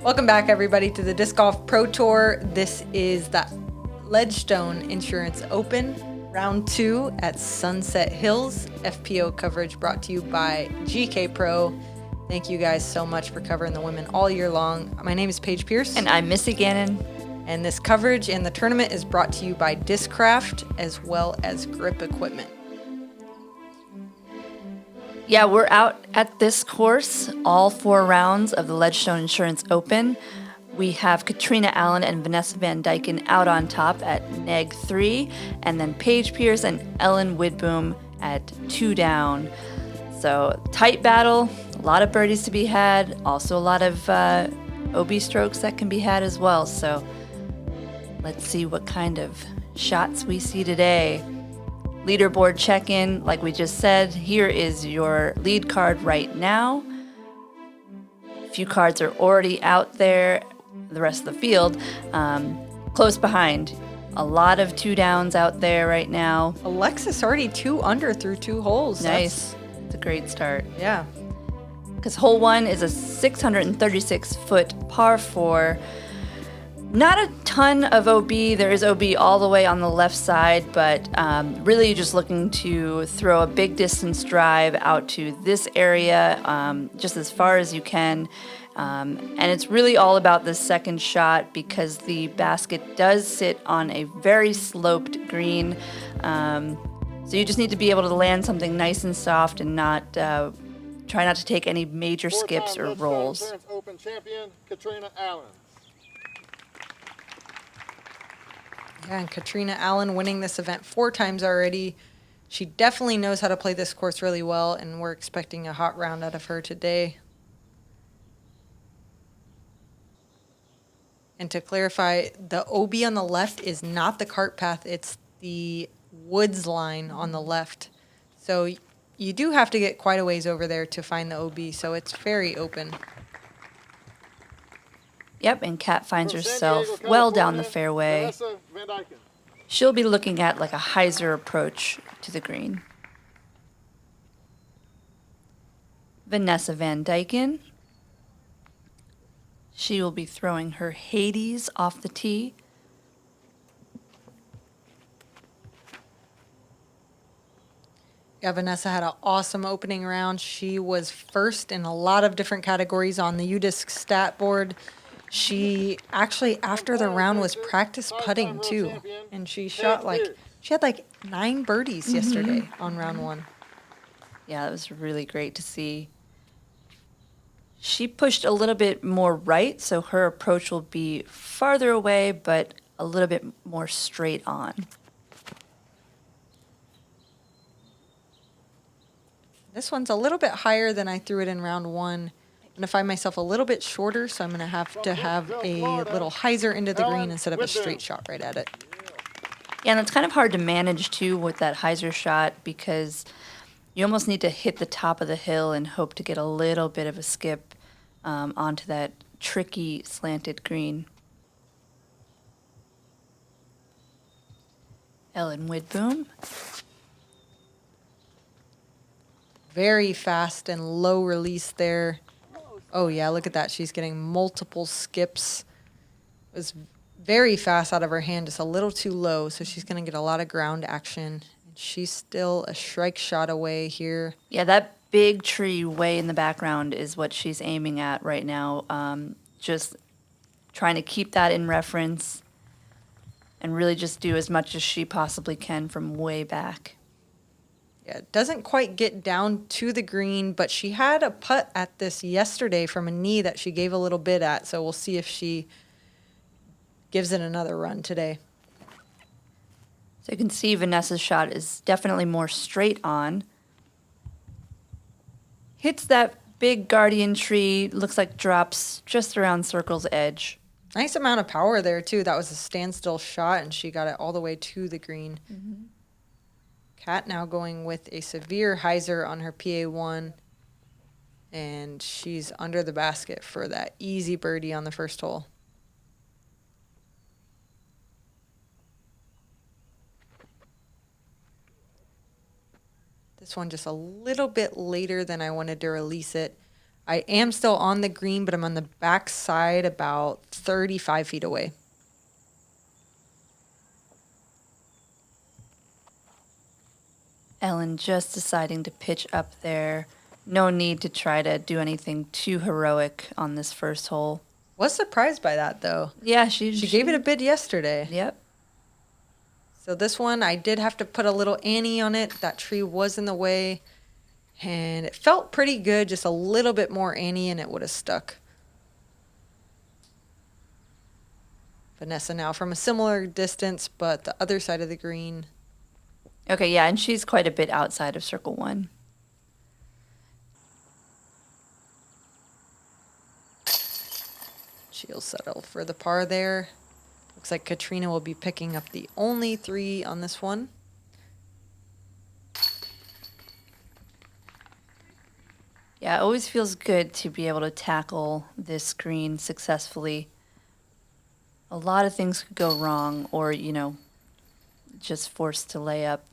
Welcome back, everybody, to the Disc Golf Pro Tour. This is the Ledgestone Insurance Open, round 2 at Sunset Hills. FPO coverage brought to you by GKPro. Thank you guys so much for covering the women all year long. My name is Paige Pierce. And I'm Missy Gannon. And this coverage and the tournament is brought to you by DISCRAFT as well as grip equipment. Yeah, we're out at this course, all 4 rounds of the Ledgestone Insurance Open. We have Catrina Allen and Vanessa Van Dyken out on top at neg 3, and then Paige Pierce and Ellen Widboom at 2 down. So tight battle, a lot of birdies to be had, also a lot of OB strokes that can be had as well. So let's see what kind of shots we see today. Leaderboard check-in, like we just said, here is your lead card right now. A few cards are already out there, the rest of the field. Close behind, a lot of 2 downs out there right now. Alexis already 2 under through 2 holes. Nice. It's a great start. Yeah. Because hole 1 is a 636-foot par 4. Not a ton of OB. There is OB all the way on the left side, but really just looking to throw a big distance drive out to this area, just as far as you can. And it's really all about the second shot because the basket does sit on a very sloped green. So you just need to be able to land something nice and soft and not try not to take any major skips or rolls. Open champion, Catrina Allen. Yeah, and Catrina Allen winning this event 4 times already. She definitely knows how to play this course really well, and we're expecting a hot round out of her today. And to clarify, the OB on the left is not the cart path, it's the woods line on the left. So you do have to get quite a ways over there to find the OB, so it's very open. Yep, and Kat finds herself well down the fairway. She'll be looking at like a hyzer approach to the green. Vanessa Van Dyken. She will be throwing her Hades off the tee. Yeah, Vanessa had an awesome opening round. She was first in a lot of different categories on the UDisc stat board. She actually, after the round, was practice putting too, and she shot she had like 9 birdies yesterday on round 1. Yeah, that was really great to see. She pushed a little bit more right, so her approach will be farther away, but a little bit more straight on. This one's a little bit higher than I threw it in round 1. I'm going to find myself a little bit shorter, so I'm going to have a little hyzer into the green instead of a straight shot right at it. Yeah, and it's kind of hard to manage, too, with that hyzer shot because you almost need to hit the top of the hill and hope to get a little bit of a skip onto that tricky slanted green. Ellen Widboom. Very fast and low release there. Oh, yeah, look at that. She's getting multiple skips. It was very fast out of her hand, just a little too low, so she's going to get a lot of ground action. She's still a strike shot away here. Yeah, that big tree way in the background is what she's aiming at right now. Just trying to keep that in reference and really just do as much as she possibly can from way back. Yeah, it doesn't quite get down to the green, but she had a putt at this yesterday from a knee that she gave a little bit at, so we'll see if she gives it another run today. So you can see Vanessa's shot is definitely more straight on. Hits that big guardian tree, looks like drops just around circle's edge. Nice amount of power there, too. That was a standstill shot, and she got it all the way to the green. Kat now going with a severe hyzer on her PA1, and she's under the basket for that easy birdie on the first hole. This one just a little bit later than I wanted to release it. I am still on the green, but I'm on the back side about 35 feet away. Ellen just deciding to pitch up there. No need to try to do anything too heroic on this first hole. Was surprised by that, though. Yeah, She gave it a bid yesterday. Yep. So this one, I did have to put a little Annie on it. That tree was in the way. And it felt pretty good. Just a little bit more Annie and it would have stuck. Vanessa now from a similar distance, but the other side of the green. Okay, yeah, and she's quite a bit outside of circle 1. She'll settle for the par there. Looks like Catrina will be picking up the only 3 on this one. Yeah, it always feels good to be able to tackle this green successfully. A lot of things could go wrong or, just forced to lay up.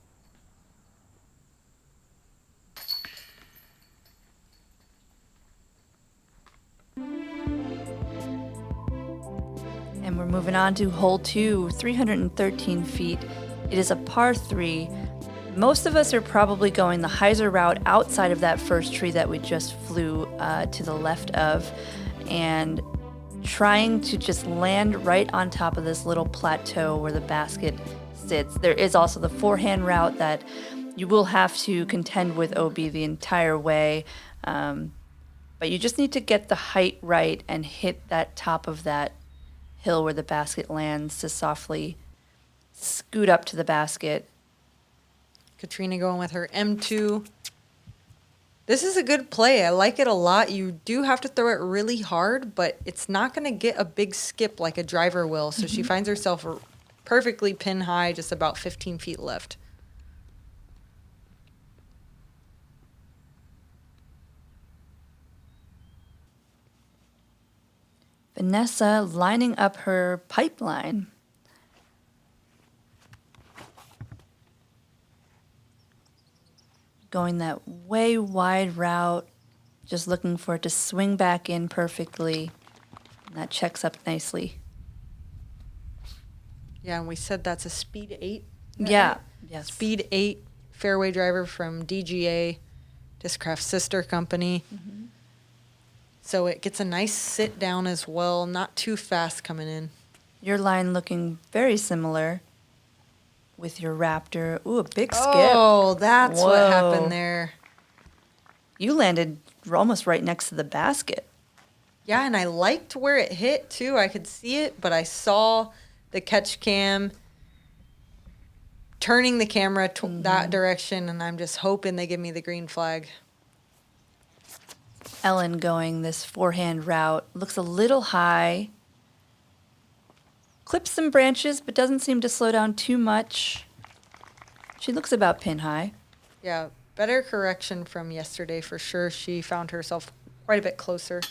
And we're moving on to hole 2, 313 feet. It is a par 3. Most of us are probably going the hyzer route outside of that first tree that we just flew to the left of, and trying to just land right on top of this little plateau where the basket sits. There is also the forehand route that you will have to contend with OB the entire way, but you just need to get the height right and hit that top of that hill where the basket lands to softly scoot up to the basket. Catrina going with her M2. This is a good play. I like it a lot. You do have to throw it really hard, but it's not going to get a big skip like a driver will. So she finds herself perfectly pin high, just about 15 feet left. Vanessa lining up her pipeline. Going that way wide route, just looking for it to swing back in perfectly. And that checks up nicely. Yeah, and we said that's a speed 8. Yeah. Yes. Speed 8 fairway driver from DGA, Discraft sister company. So it gets a nice sit down as well, not too fast coming in. Your line looking very similar with your Raptor. Ooh, a big skip. Oh, that's what Whoa. happened there. You landed almost right next to the basket. Yeah, and I liked where it hit too. I could see it, but I saw the catch cam turning the camera that direction, and I'm just hoping they give me the green flag. Ellen going this forehand route. Looks a little high. Clips some branches, but doesn't seem to slow down too much. She looks about pin high. Yeah, better correction from yesterday for sure. She found herself quite a bit closer.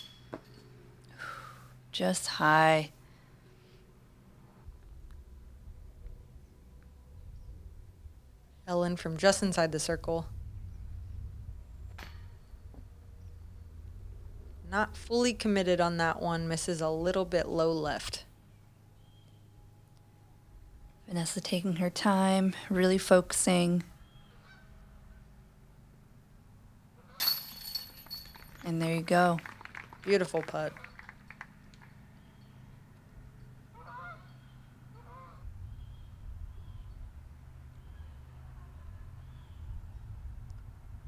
Just high. Ellen from just inside the circle. Not fully committed on that one. Misses a little bit low left. Vanessa taking her time, really focusing. And there you go. Beautiful putt.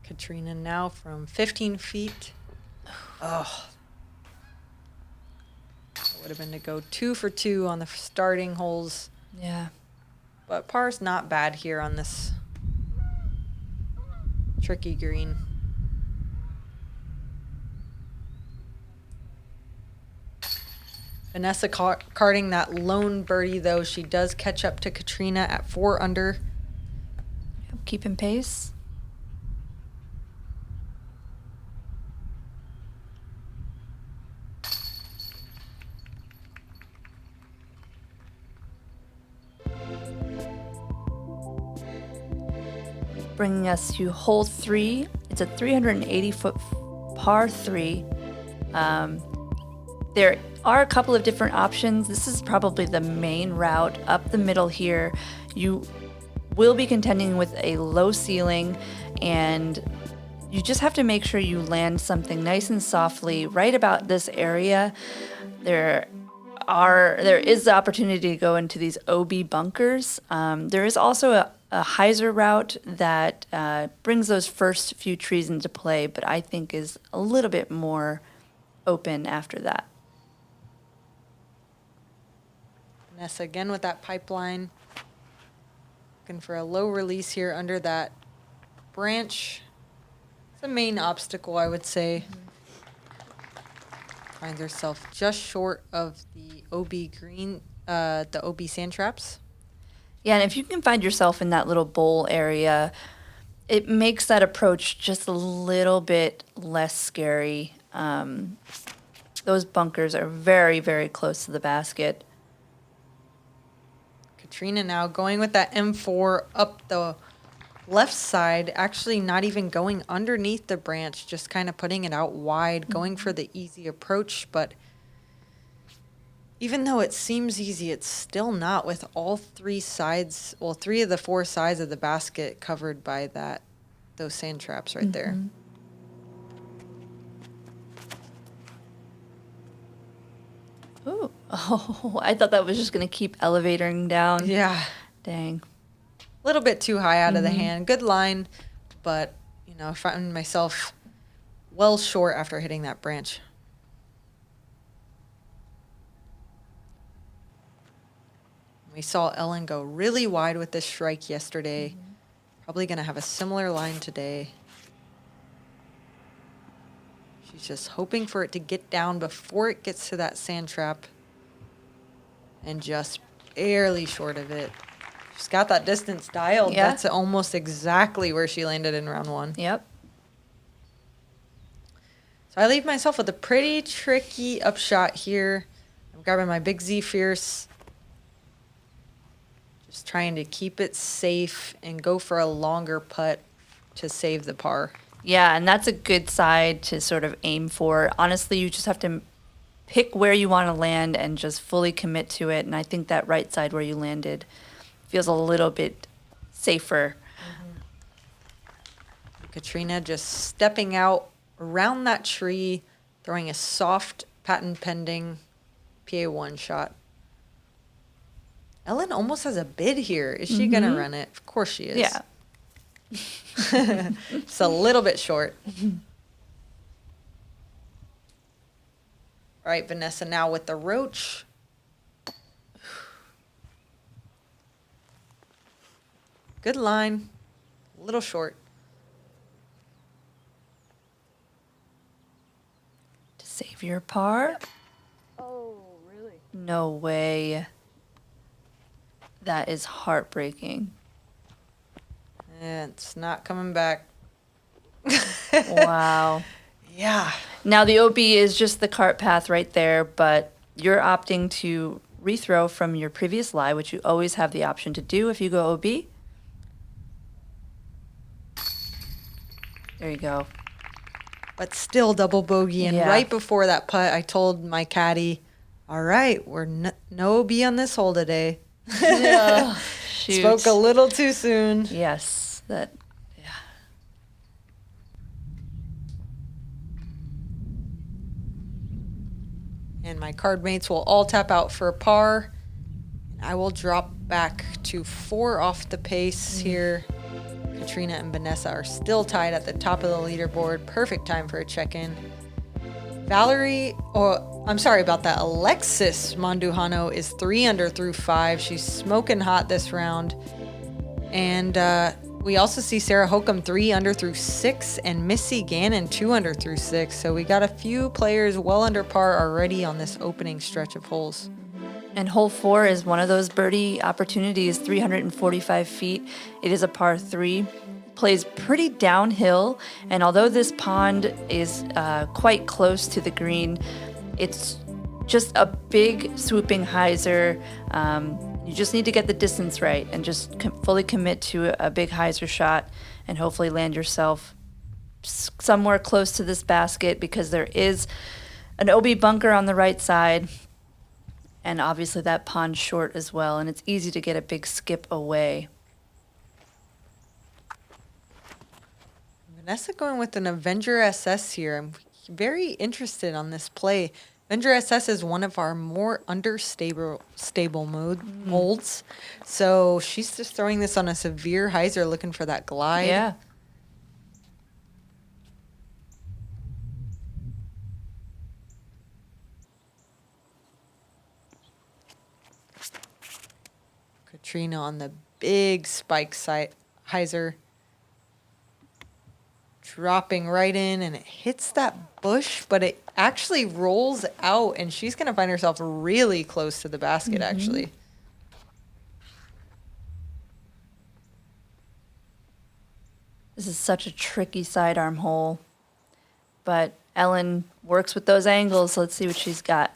Catrina now from 15 feet. Oh. That would have been to go 2 for 2 on the starting holes. Yeah. But par's not bad here on this tricky green. Vanessa carting that lone birdie, though. She does catch up to Catrina at 4 under. Keeping pace. Bringing us to hole 3. It's a 380-foot par 3. There are a couple of different options. This is probably the main route up the middle here. You will be contending with a low ceiling, and you just have to make sure you land something nice and softly right about this area. There is the opportunity to go into these OB bunkers. There is also a hyzer route that brings those first few trees into play, but I think is a little bit more open after that. Vanessa again with that pipeline. Looking for a low release here under that branch. It's the main obstacle, I would say. Finds herself just short of the OB green, the OB sand traps. Yeah, and if you can find yourself in that little bowl area, it makes that approach just a little bit less scary. Those bunkers are very, very close to the basket. Catrina now going with that M4 up the left side, actually not even going underneath the branch, just kind of putting it out wide, going for the easy approach. But even though it seems easy, it's still not with all three sides, well, 3 of the 4 sides of the basket covered by those sand traps right there. Ooh. Oh, I thought that was just going to keep elevating down. Yeah. Dang. A little bit too high out of the hand. Good line, but, I found myself well short after hitting that branch. We saw Ellen go really wide with this strike yesterday. Probably going to have a similar line today. She's just hoping for it to get down before it gets to that sand trap. And just barely short of it. She's got that distance dialed. Yeah. That's almost exactly where she landed in round 1. Yep. So I leave myself with a pretty tricky upshot here. I'm grabbing my big Z Fierce. Just trying to keep it safe and go for a longer putt to save the par. Yeah, and that's a good side to sort of aim for. Honestly, you just have to pick where you want to land and just fully commit to it. And I think that right side where you landed feels a little bit safer. Catrina just stepping out around that tree, throwing a soft patent pending PA1 shot. Ellen almost has a bid here. Is she going to run it? Of course she is. Yeah. It's a little bit short. All right, Vanessa, now with the roach. Good line. A little short. To save your par? Oh, really? No way. That is heartbreaking. It's not coming back. Wow. Yeah. Now the OB is just the cart path right there, but you're opting to rethrow from your previous lie, which you always have the option to do if you go OB. There you go. But still double bogey. And Yeah. right before that putt, I told my caddy, all right, we're no OB on this hole today. Shoot. Spoke a little too soon. Yes, that. Yeah. And my card mates will all tap out for a par. And I will drop back to 4 off the pace here. Catrina and Vanessa are still tied at the top of the leaderboard. Perfect time for a check-in. I'm sorry about that. Alexis Mondujano is 3 under through 5. She's smoking hot this round. And we also see Sarah Hokum 3 under through 6 and Missy Gannon 2 under through 6. So we got a few players well under par already on this opening stretch of holes. And hole 4 is one of those birdie opportunities, 345 feet. It is a par 3. Plays pretty downhill, and although this pond is quite close to the green, it's just a big swooping hyzer. You just need to get the distance right and just fully commit to a big hyzer shot and hopefully land yourself somewhere close to this basket, because there is an OB bunker on the right side, and obviously that pond short as well, and it's easy to get a big skip away. Vanessa going with an Avenger SS here. I'm very interested on this play. Avenger SS is one of our more stable molds. So she's just throwing this on a severe hyzer looking for that glide. Yeah. Catrina on the big spike hyzer. Dropping right in, and it hits that bush, but it actually rolls out, and she's going to find herself really close to the basket, actually. This is such a tricky sidearm hole, but Ellen works with those angles. So let's see what she's got.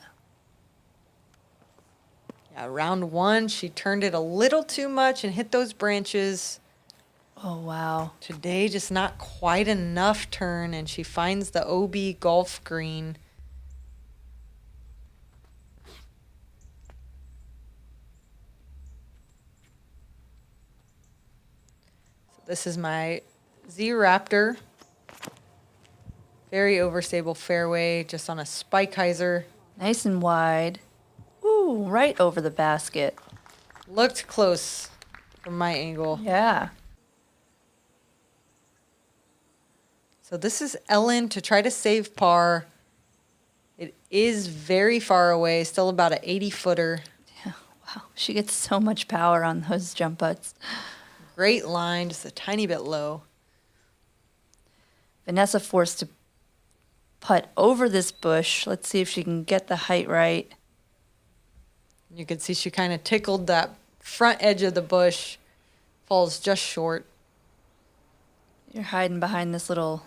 Yeah, round one, she turned it a little too much and hit those branches. Oh, wow. Today, just not quite enough turn, and she finds the OB golf green. So this is my Z-Raptor. Very overstable fairway, just on a spike hyzer. Nice and wide. Ooh, right over the basket. Looked close from my angle. Yeah. So this is Ellen to try to save par. It is very far away, still about an 80-footer. Yeah. Wow. She gets so much power on those jump putts. Great line, just a tiny bit low. Vanessa forced to putt over this bush. Let's see if she can get the height right. You can see she kind of tickled that front edge of the bush. Falls just short. You're hiding behind this little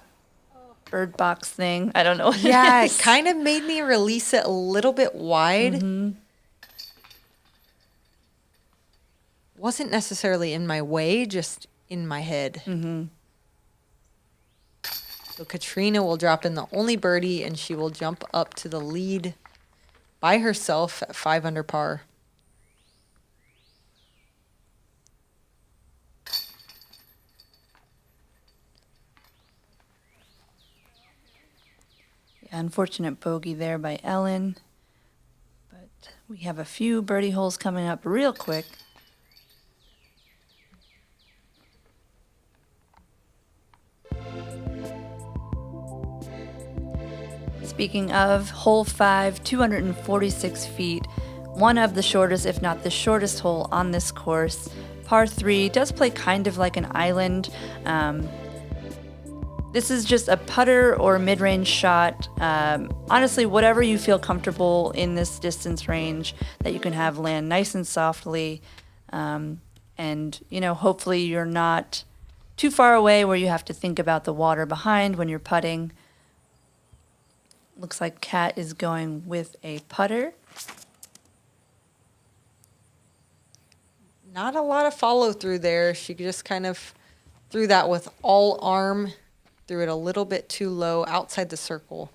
bird box thing. I don't know what Yeah, it it is. kind of made me release it a little bit wide. Wasn't necessarily in my way, just in my head. So Catrina will drop in the only birdie, and she will jump up to the lead by herself at 5 under par. Unfortunate bogey there by Ellen. But we have a few birdie holes coming up real quick. Speaking of, hole 5, 246 feet. One of the shortest, if not the shortest hole on this course. Par 3 does play kind of like an island. This is just a putter or mid-range shot. Honestly, whatever you feel comfortable in this distance range that you can have land nice and softly. And, hopefully you're not too far away where you have to think about the water behind when you're putting. Looks like Kat is going with a putter. Not a lot of follow through there. She just kind of threw that with all arm. Threw it a little bit too low outside the circle.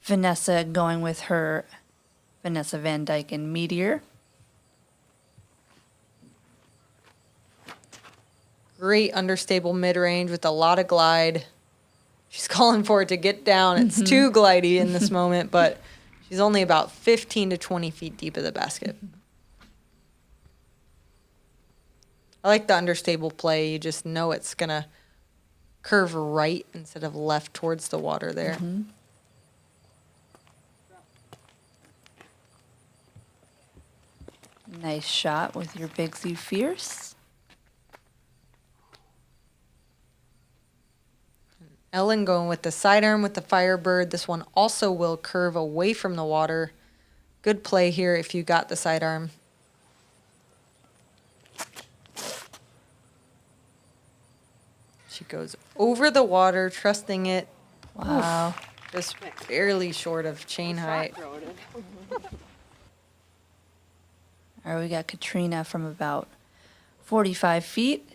Vanessa going with her Vanessa Van Dyken Meteor. Great understable mid-range with a lot of glide. She's calling for it to get down. It's too glidey in this moment, but she's only about 15 to 20 feet deep of the basket. I like the understable play. You just know it's going to curve right instead of left towards the water there. Nice shot with your Big Z Fierce. Ellen going with the sidearm with the Firebird. This one also will curve away from the water. Good play here if you got the sidearm. She goes over the water, trusting it. Wow. Just barely short of chain height. All right, we got Catrina from about 45 feet.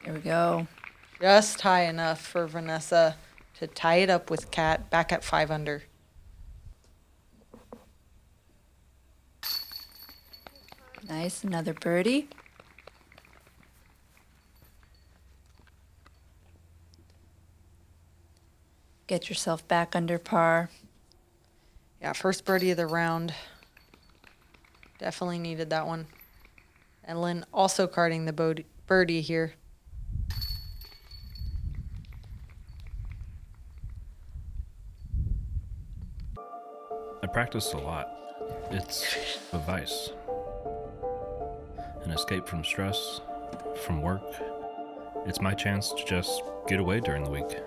Here we go. Just high enough for Vanessa to tie it up with Cat back at 5 under. Nice, another birdie. Get yourself back under par. Yeah, first birdie of the round. Definitely needed that one. Ellen also carding the birdie here. I practice a lot. It's a vice. An escape from stress, from work. It's my chance to just get away during the week.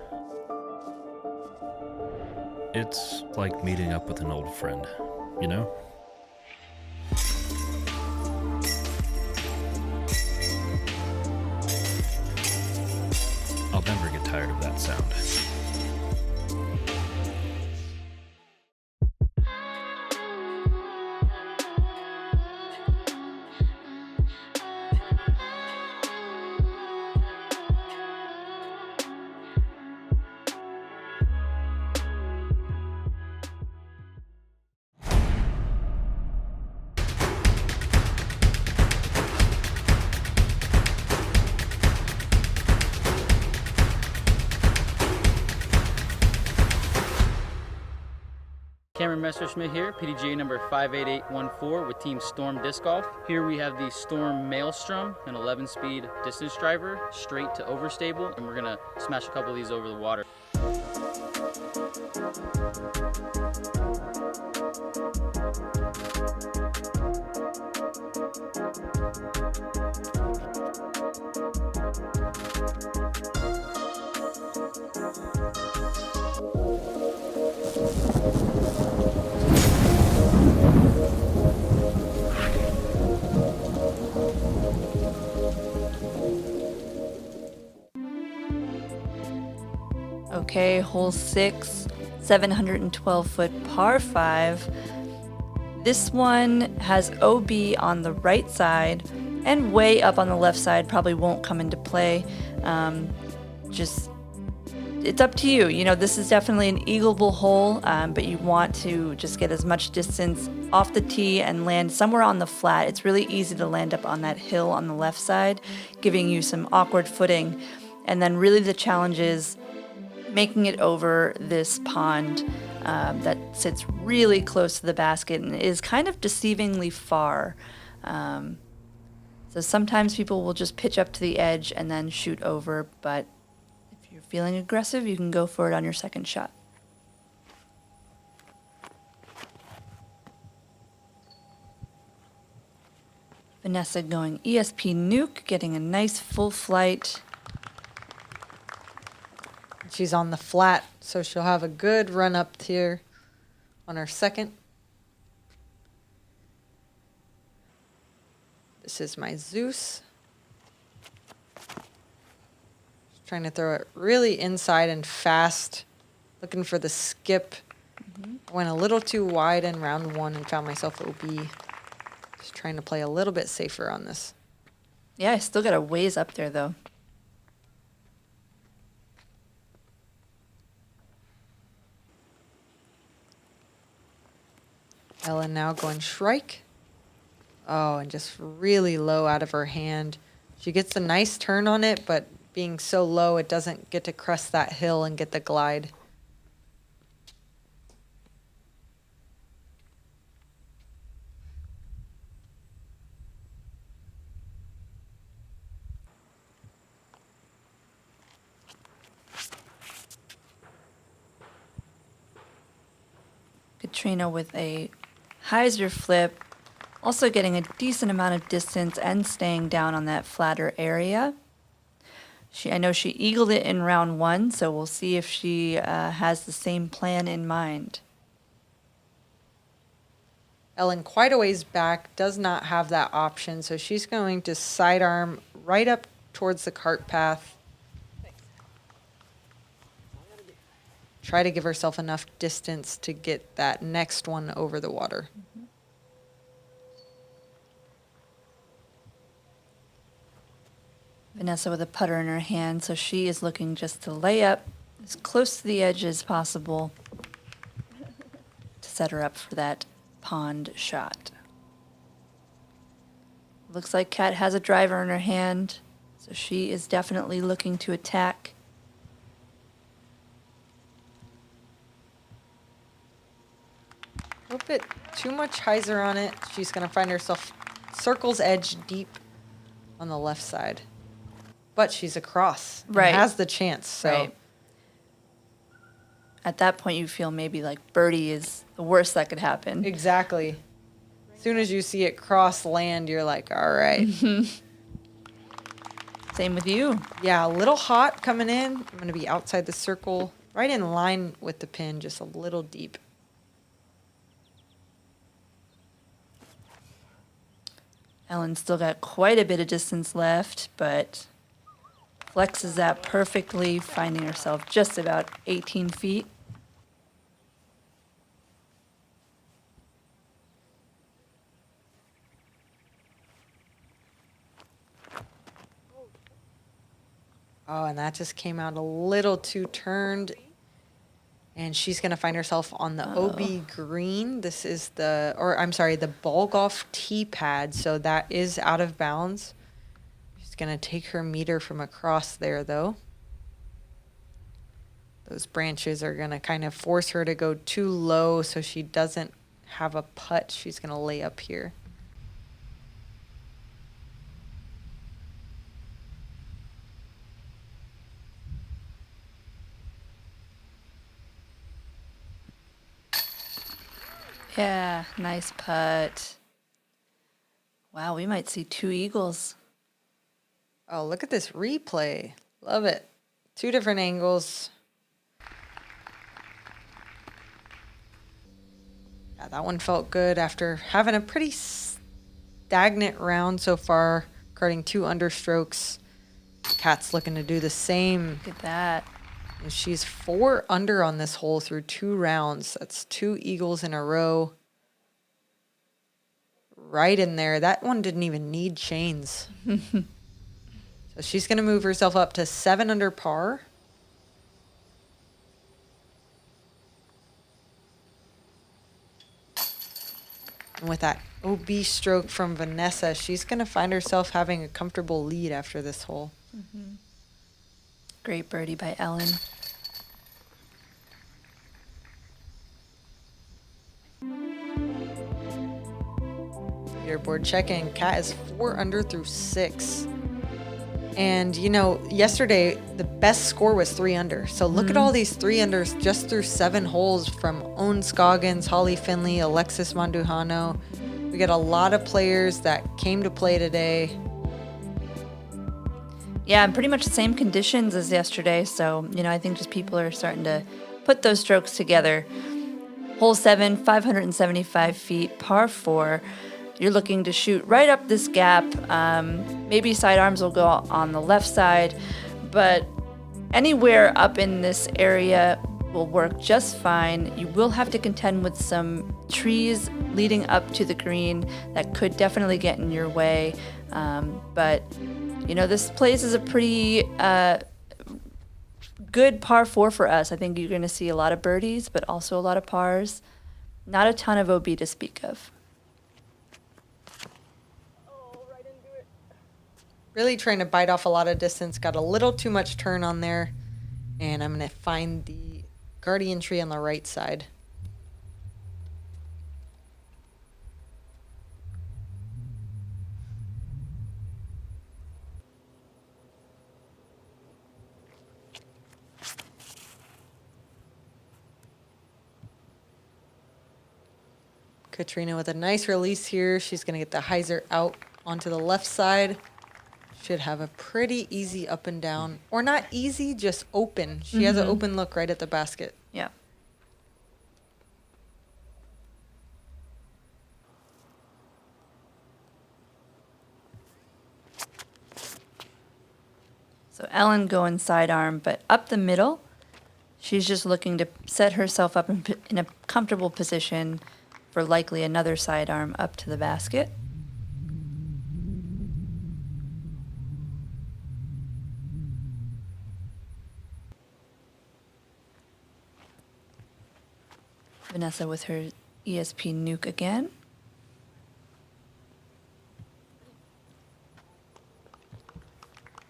It's like meeting up with an old friend, you know? I'll never get tired of that sound. Cameron Messerschmidt here, PDGA number 58814 with Team Storm Disc Golf. Here we have the Storm Maelstrom, an 11-speed distance driver, straight to overstable, and we're gonna smash a couple of these over the water. Okay, hole 6, 712-foot par 5. This one has OB on the right side and way up on the left side. Probably won't come into play. It's up to you. You know, this is definitely an eagleable hole, but you want to just get as much distance off the tee and land somewhere on the flat. It's really easy to land up on that hill on the left side, giving you some awkward footing. And then really the challenge is making it over this pond that sits really close to the basket and is kind of deceivingly far. So sometimes people will just pitch up to the edge and then shoot over, but if you're feeling aggressive, you can go for it on your second shot. Vanessa going ESP nuke, getting a nice full flight. She's on the flat, so she'll have a good run up here on her second. This is my Zeus. Just trying to throw it really inside and fast, looking for the skip. Went a little too wide in round 1 and found myself OB. Just trying to play a little bit safer on this. Yeah, I still got a ways up there though. Ellen now going Shrike. Oh, and just really low out of her hand. She gets a nice turn on it, but being so low, it doesn't get to crest that hill and get the glide. Catrina with a hyzer flip, also getting a decent amount of distance and staying down on that flatter area. I know she eagled it in round 1, so we'll see if she has the same plan in mind. Ellen quite a ways back, does not have that option, so she's going to sidearm right up towards the cart path. Try to give herself enough distance to get that next one over the water. Vanessa with a putter in her hand, so she is looking just to lay up as close to the edge as possible to set her up for that pond shot. Looks like Kat has a driver in her hand, so she is definitely looking to attack. A little bit too much hyzer on it. She's going to find herself circle's edge deep on the left side. But she's across. And Right. has the chance. So Right. At that point, you feel maybe like birdie is the worst that could happen. exactly. As soon as you see it cross land, you're like, all right. Same with you. Yeah, a little hot coming in. I'm going to be outside the circle, right in line with the pin, just a little deep. Ellen's still got quite a bit of distance left, but flexes that perfectly, finding herself just about 18 feet. Oh, and that just came out a little too turned. And she's going to find herself on the OB green. This is the ball golf tee pad. So that is out of bounds. She's going to take her meter from across there, though. Those branches are going to kind of force her to go too low so she doesn't have a putt. She's going to lay up here. Yeah, nice putt. Wow, we might see 2 eagles. Oh, look at this replay. Love it. 2 different angles. Yeah, that one felt good after having a pretty stagnant round so far, carding 2 understrokes. Kat's looking to do the same. Look at that. And she's 4 under on this hole through 2 rounds. That's 2 eagles in a row. Right in there. That one didn't even need chains. So she's going to move herself up to 7 under par. And with that OB stroke from Vanessa, she's going to find herself having a comfortable lead after this hole. Great birdie by Ellen. Leaderboard check-in. Kat is 4 under through 6. And, you know, yesterday, the best score was 3 under. So look at all these 3 unders just through 7 holes from Owen Scoggins, Holly Finley, Alexis Mandujano. We got a lot of players that came to play today. Yeah, and pretty much the same conditions as yesterday. So, you know, I think just people are starting to put those strokes together. Hole 7, 575 feet, par 4. You're looking to shoot right up this gap. Maybe sidearms will go on the left side, but anywhere up in this area will work just fine. You will have to contend with some trees leading up to the green that could definitely get in your way. But, you know, this place is a pretty good par 4 for us. I think you're going to see a lot of birdies, but also a lot of pars. Not a ton of OB to speak of. Really trying to bite off a lot of distance. Got a little too much turn on there. And I'm going to find the guardian tree on the right side. Catrina with a nice release here. She's going to get the hyzer out onto the left side. Should have a pretty easy up and down. Or not easy, just open. She has an open look right at the basket. Yeah. So Ellen going sidearm, but up the middle, she's just looking to set herself up in a comfortable position for likely another sidearm up to the basket. Vanessa with her ESP nuke again.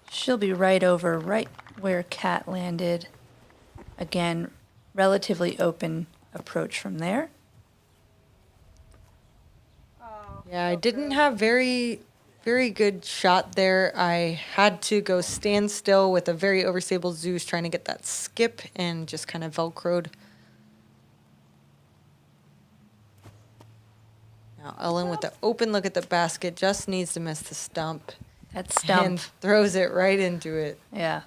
She'll be right over, right where Cat landed. Again, relatively open approach from there. Yeah, I didn't have very good shot there. I had to go stand still with a very overstable Zeus trying to get that skip and just kind of Velcroed. Now Ellen with the open look at the basket just needs to miss the stump. That stump. And throws it right into it. Yeah.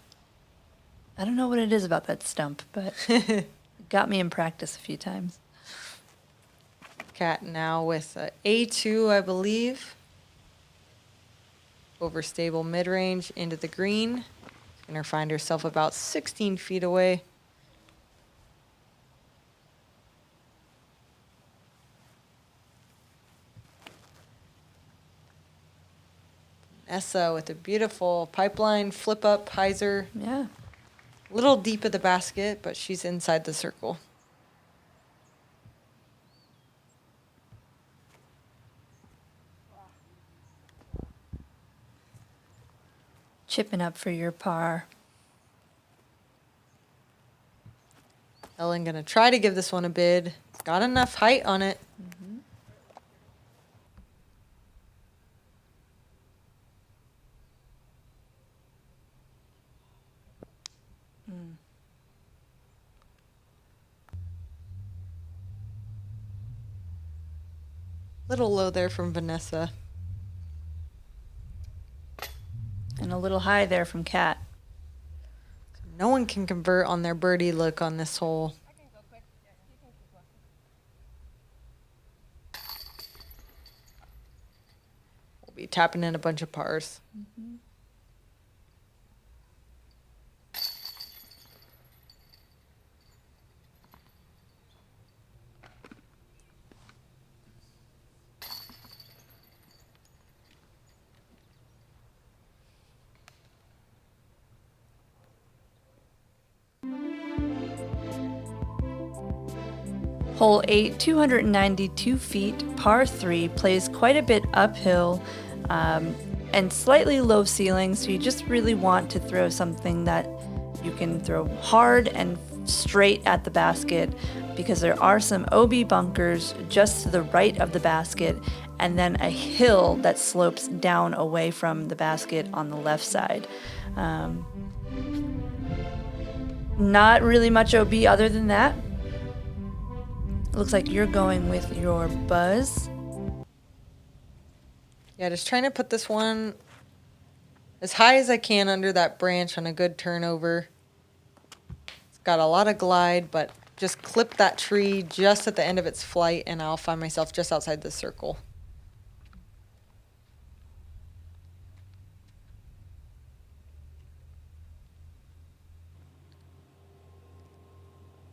I don't know what it is about that stump, but it got me in practice a few times. Cat now with A2, I believe. Overstable mid-range into the green. Gonna find herself about 16 feet away. Essa with a beautiful pipeline flip up hyzer. Yeah. Little deep at the basket, but she's inside the circle. Chipping up for your par. Ellen gonna try to give this one a bid. Got enough height on it. Little low there from Vanessa. And a little high there from Cat. No one can convert on their birdie look on this hole. We'll be tapping in a bunch of pars. Hole 8, 292 feet, par 3, plays quite a bit uphill and slightly low ceiling, so you just really want to throw something that you can throw hard and straight at the basket, because there are some OB bunkers just to the right of the basket and then a hill that slopes down away from the basket on the left side. Not really much OB other than that. Looks like you're going with your Buzz. Yeah, just trying to put this one as high as I can under that branch on a good turnover. It's got a lot of glide, but just clip that tree just at the end of its flight and I'll find myself just outside the circle.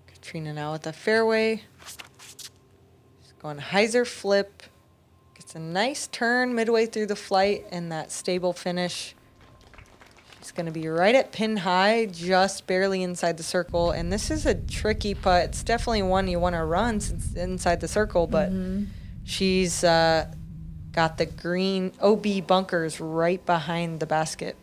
Catrina now with the fairway. Just going hyzer flip. Gets a nice turn midway through the flight and that stable finish. She's going to be right at pin high, just barely inside the circle. And this is a tricky putt. It's definitely one you want to run since it's inside the circle, but she's got the green OB bunkers right behind the basket.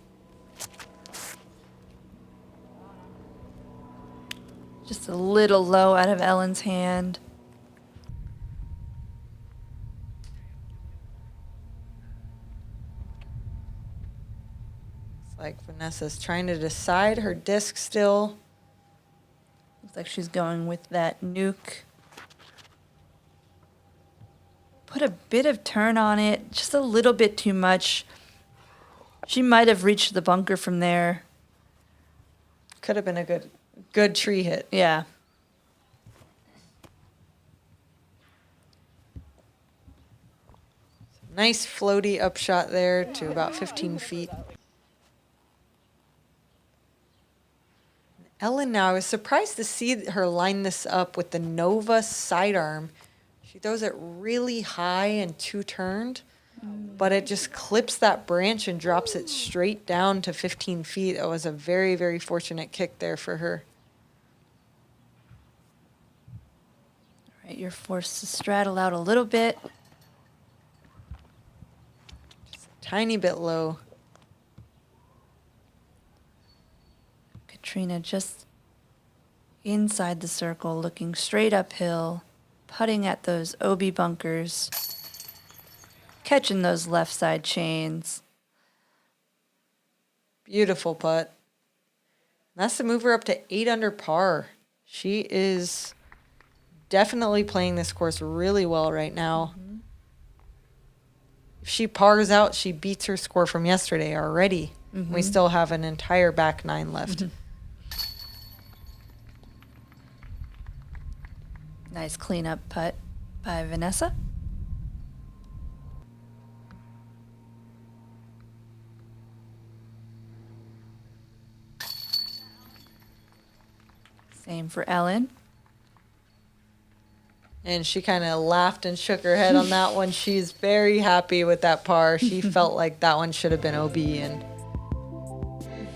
Just a little low out of Ellen's hand. It's like Vanessa's trying to decide her disc still. Looks like she's going with that nuke. Put a bit of turn on it, just a little bit too much. She might have reached the bunker from there. Could have been a good tree hit. Yeah. Nice floaty upshot there to about 15 feet. Ellen now, I was surprised to see her line this up with the Nova sidearm. She throws it really high and two-turned, but it just clips that branch and drops it straight down to 15 feet. It was a very, very fortunate kick there for her. Right, you're forced to straddle out a little bit. Tiny bit low. Catrina just inside the circle, looking straight uphill, putting at those OB bunkers, catching those left side chains. Beautiful putt. That's to move her up to 8 under par. She is definitely playing this course really well right now. If she pars out, she beats her score from yesterday already. We still have an entire back 9 left. Nice cleanup putt by Vanessa. Same for Ellen. And she kind of laughed and shook her head on that one. She's very happy with that par. She felt like that one should have been OB, and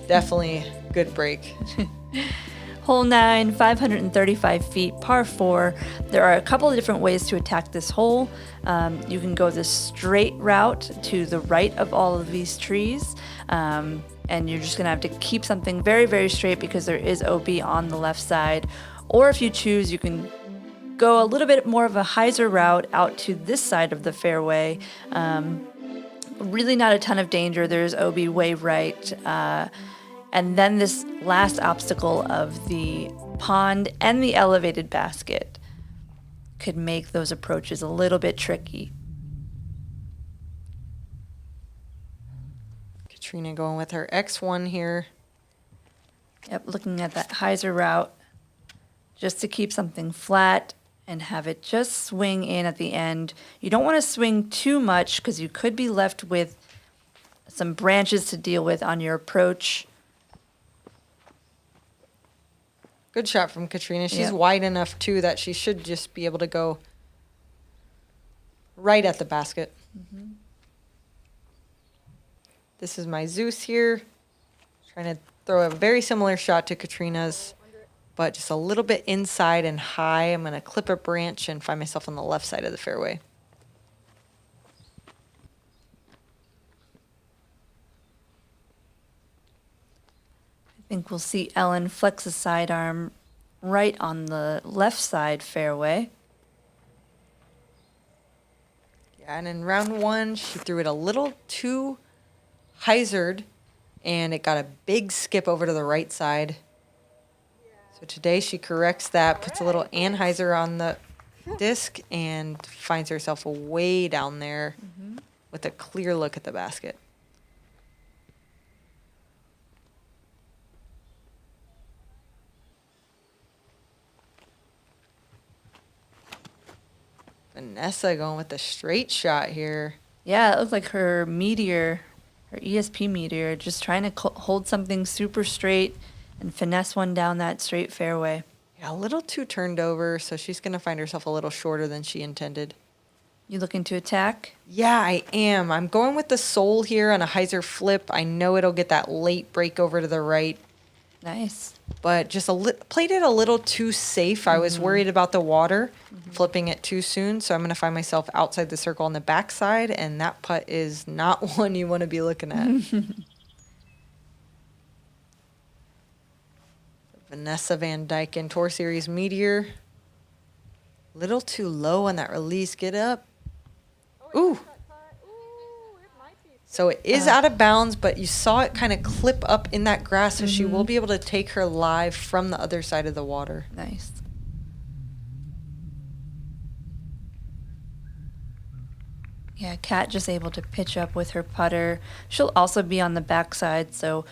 definitely good break. Hole 9, 535 feet, par 4. There are a couple of different ways to attack this hole. You can go the straight route to the right of all of these trees, and you're just going to have to keep something very, very straight because there is OB on the left side. Or if you choose, you can go a little bit more of a hyzer route out to this side of the fairway. Really not a ton of danger. There's OB way right. And then this last obstacle of the pond and the elevated basket could make those approaches a little bit tricky. Catrina going with her X1 here. Yep, looking at that hyzer route just to keep something flat and have it just swing in at the end. You don't want to swing too much because you could be left with some branches to deal with on your approach. Good shot from Catrina. She's Yep. wide enough, too, that she should just be able to go right at the basket. This is my Zeus here. Trying to throw a very similar shot to Catrina's, but just a little bit inside and high. I'm going to clip a branch and find myself on the left side of the fairway. I think we'll see Ellen flex a sidearm right on the left side fairway. Yeah, and in round 1, she threw it a little too hyzered, and it got a big skip over to the right side. So today she corrects that, puts a little anhyzer on the disc, and finds herself way down there with a clear look at the basket. Vanessa going with the straight shot here. Yeah, it looked like her meteor, her ESP meteor, just trying to hold something super straight and finesse one down that straight fairway. Yeah, a little too turned over, so she's going to find herself a little shorter than she intended. You looking to attack? Yeah, I am. I'm going with the sole here on a hyzer flip. I know it'll get that late break over to the right, Nice. but just played it a little too safe. I was worried about the water, flipping it too soon, so I'm going to find myself outside the circle on the backside, and that putt is not one you want to be looking at. Vanessa Van Dyken, Tour Series Meteor. Little too low on that release. Get up. Ooh. So it is out of bounds, but you saw it kind of clip up in that grass, so she will be able to take her live from the other side of the water. Nice. Yeah, Kat just able to pitch up with her putter. She'll also be on the backside, so,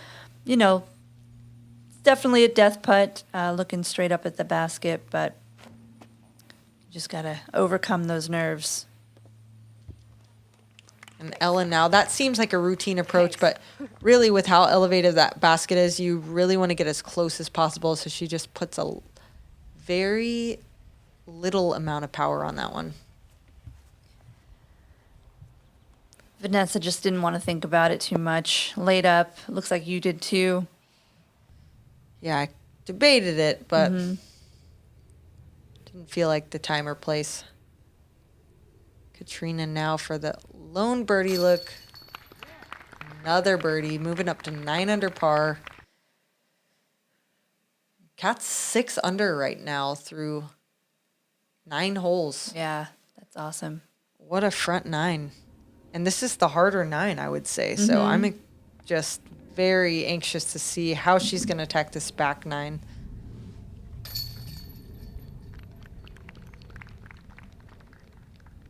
you know, it's definitely a death putt, looking straight up at the basket, but you just got to overcome those nerves. And Ellen now, that seems like a routine approach, but really with how elevated that basket is, you really want to get as close as possible, so she just puts a very little amount of power on that one. Vanessa just didn't want to think about it too much. Laid up. Looks like you did too. Yeah, I debated it, but Didn't feel like the time or place. Catrina now for the lone birdie look. Another birdie, moving up to 9 under par. Cat's 6 under right now through 9 holes. Yeah, that's awesome. What a front 9. And this is the harder 9, I would say. So I'm just very anxious to see how she's going to attack this back 9.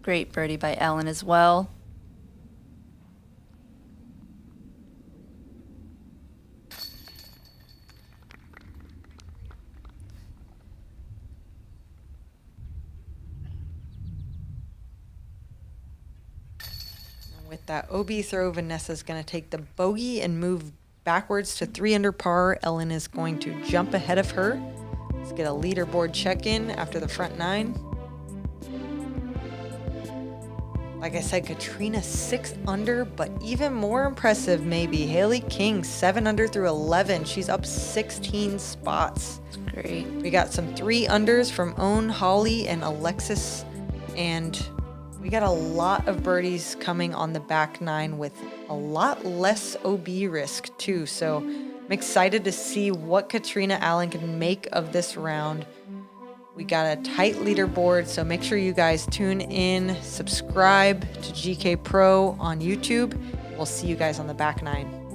Great birdie by Ellen as well. With that OB throw, Vanessa's going to take the bogey and move backwards to 3 under par. Ellen is going to jump ahead of her. Let's get a leaderboard check-in after the front 9. Like I said, Catrina 6 under, but even more impressive maybe, Haley King 7 under through 11. She's up 16 spots. Great. We got some 3 unders from Own, Holly, and Alexis, and we got a lot of birdies coming on the back 9 with a lot less OB risk too. So I'm excited to see what Catrina Allen can make of this round. We got a tight leaderboard, so make sure you guys tune in, subscribe to GKPro on YouTube. We'll see you guys on the back 9.